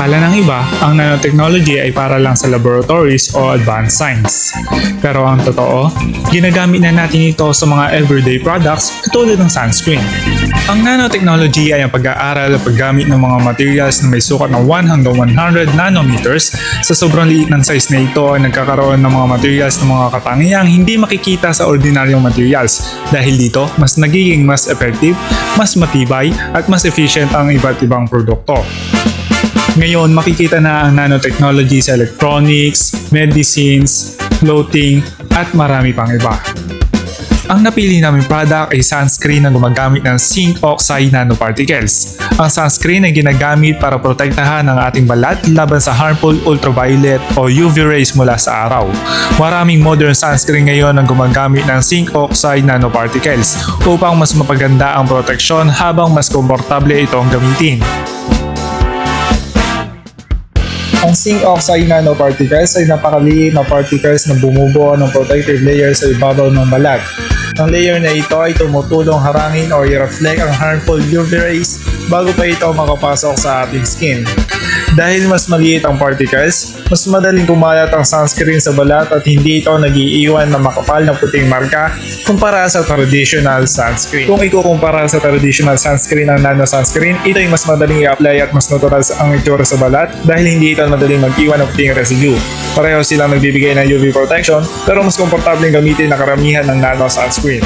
Akala ng iba, ang nanotechnology ay para lang sa laboratories o advanced science. Pero ang totoo, ginagamit na natin ito sa mga everyday products katulad ng sunscreen. Ang nanotechnology ay ang pag-aaral at paggamit ng mga materials na may sukat ng 1 hanggang 100 nanometers. Sa sobrang liit ng size na ito ay nagkakaroon ng mga materials ng mga katangiang hindi makikita sa ordinaryong materials. Dahil dito, mas nagiging mas effective, mas matibay at mas efficient ang iba't ibang produkto. Ngayon, makikita na ang nanotechnology sa electronics, medicines, clothing, at marami pang iba. Ang napili naming product ay sunscreen na gumagamit ng zinc oxide nanoparticles. Ang sunscreen ay ginagamit para protektahan ang ating balat laban sa harmful ultraviolet o UV rays mula sa araw. Maraming modern sunscreen ngayon ang gumagamit ng zinc oxide nanoparticles upang mas mapaganda ang proteksyon habang mas komportable itong gamitin. Ang zinc oxide nanoparticles ay napakaliit na particles na bumubuo ng protective layer sa ibabaw ng balat. Ang layer na ito ay tumutulong harangin o i-reflect ang harmful UV rays bago pa ito makapasok sa ating skin. Dahil mas maliit ang particles, mas madaling kumalat ang sunscreen sa balat at hindi ito nag-iiwan ng makapal na puting marka kumpara sa traditional sunscreen. Kung ikukumpara sa traditional sunscreen ng nano sunscreen, ito ay mas madaling i-apply at mas natural ang itsura sa balat dahil hindi ito madaling mag-iwan ng puting residue. Pareho silang nagbibigay ng UV protection pero mas komportableng gamitin na karamihan ng nano sunscreen.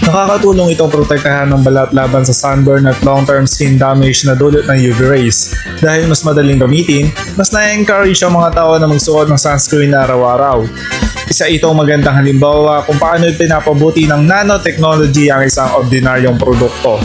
Nakakatulong itong protektahan ng balat laban sa sunburn at long-term skin damage na dulot ng UV rays. Dahil mas madaling gamitin, mas na-encourage ang mga tao na magsuot ng sunscreen na araw-araw. Isa itong magandang halimbawa kung paano pinapabuti ng nanotechnology ang isang ordinaryong produkto.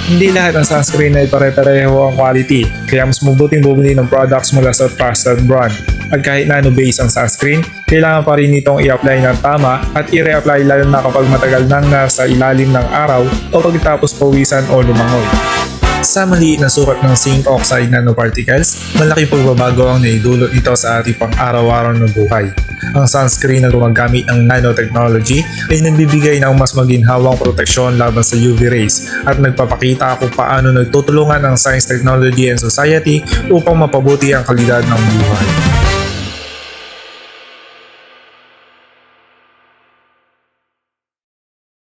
Hindi lahat ng sunscreen ay pare-pareho ang quality, kaya mas mabuting bumili ng products mula sa trusted brand. At kahit nano-base ang sunscreen, kailangan pa rin itong i-apply ng tama at i-reapply lalo na kapag matagal nang nasa ilalim ng araw o pagkatapos pawisan o lumangoy. Sa maliit na sukat ng zinc oxide nanoparticles, malaking pagbabago ang naidulot nito sa ating pang-araw-araw na buhay. Ang sunscreen na gumagamit ng nanotechnology ay nagbibigay ng mas maginhawang proteksyon laban sa UV rays at nagpapakita kung paano nagtutulungan ang science, technology, and society upang mapabuti ang kalidad ng buhay.